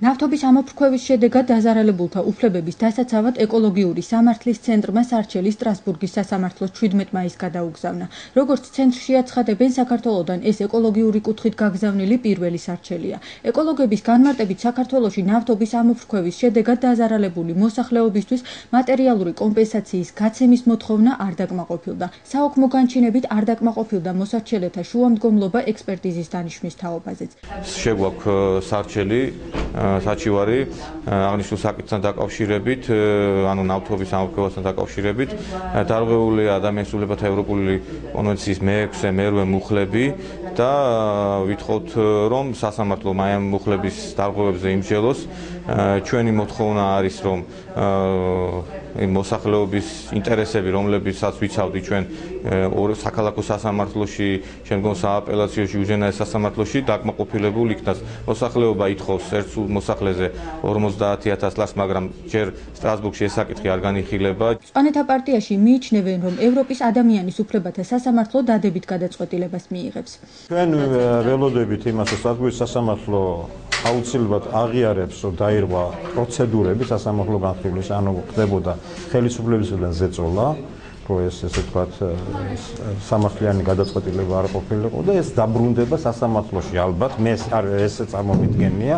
ნავთობის ამოფრქვევის შედეგად დაზარალებულთა უფლებების დასაცავად ეკოლოგიური სამართლის ცენტრმა სარჩელი სტრასბურგის სასამართლოს 17 მაისს გადაუგზავნა. როგორც ცენტრში აცხადებენ, საქართველოდან ეს ეკოლოგიური კუთხით გაგზავნილი პირველი სარჩელია. ეკოლოგების განმარტებით საქართველოში ნავთობის ამოფრქვევის შედეგად დაზარალებული მოსახლეობისთვის მატერიალური კომპენსაციის გაცემის მოთხოვნა არ დაკმაყოფილდა. საოქმო განჩინებით არ დაკმაყოფილდა მოსარჩელეთა შუამდგომლობა ექსპერტიზის დანიშვნის თაობაზეც. შეგვაქვს სარჩელი საჩივარი აღნიშნულ საკითხთან დაკავშირებით, ანუ ნავთობის ამოფრქვევასთან დაკავშირებით, დარღვეულია ადამიანის უფლებათა ევროპული კონვენციის მე-6, მე-8 მუხლები და ვითხოვთ, რომ სასამართლო ამ მუხლების დარღვევებზე იმსჯელოს. ჩვენი მოთხოვნა არის, რომ მოსახლეობის ინტერესები, რომლებიცაც ვიცავდი ჩვენ საქალაქო სასამართლოში, შემდგომ სააპელაციოში, უზენაეს სასამართლოში დაკმაყოფილებულ იქნას. მოსახლეობა ითხოვს ერთ მოსახლეზე 50,000 ლარს, მაგრამ ჯერ სტრასბურგში ეს საკითხი არ განიხილება. წვანეთა პარტიაში მიიჩნევენ, რომ ევროპის ადამიანის უფლებათა სასამართლო დადებით გადაწყვეტილებას მიიღებს. ჩვენ ველოდებით იმას, რომ სტრასბურგის სასამართლო აუცილებლად აღიარებს, რომ დაირღვა პროცედურები სასამართლო განხილვის, ანუ ხდებოდა ხელისუფლებისგან ზეწოლა, რომ ესე ვთქვათ, სამართლიანი გადაწყვეტილება არ ყოფილიყო და ეს დაბრუნდება სასამართლოში ალბათ, მე ეს წარმომიდგენია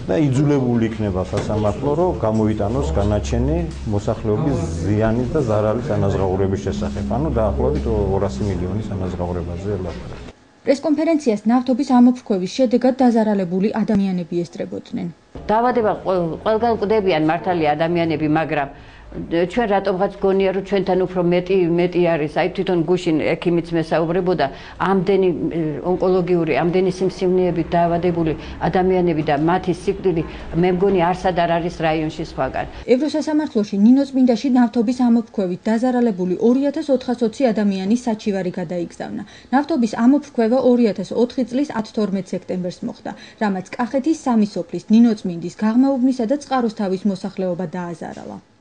და იძულებული იქნება სასამართლო, რომ გამოიტანოს განაჩენი მოსახლეობის ზიანის და ზარალის ანაზღაურების შესახებ, ანუ დაახლოებით 200 მილიონის ანაზღაურებაზე ელაპარაკება. პრესკონფერენციას ნავთობის ამოფრქვევის შედეგად დაზარალებული ადამიანები ესწრებოდნენ. დაავადება ყველგან კვდებიან მართალია ადამიანები, მაგრამ ჩვენ რატომღაც გონია, რომ ჩვენთან უფრო მეტი არის, აი თვითონ გუშინ ექიმიც მესაუბრებოდა, ამდენი ონკოლოგიური, ამდენი სიმსივნეებით დაავადებული ადამიანები და მათი სიკვდილი მე მგონი არსად არ არის რაიონში სხვაგან. ევროსასამართლოში ნინოწმინდაში ნავთობის ამოფრქვევით დაზარალებული 2420 ადამიანის საჩივარი გადაიგზავნა. ნავთობის ამოფრქვევა 2004 წლის 12 სექტემბერს მოხდა, რამაც კახეთის 3 სოფლის ნინოწმინდის, გაღმაუგნისა და წყაროსთავის მოსახლეობა დააზარალა.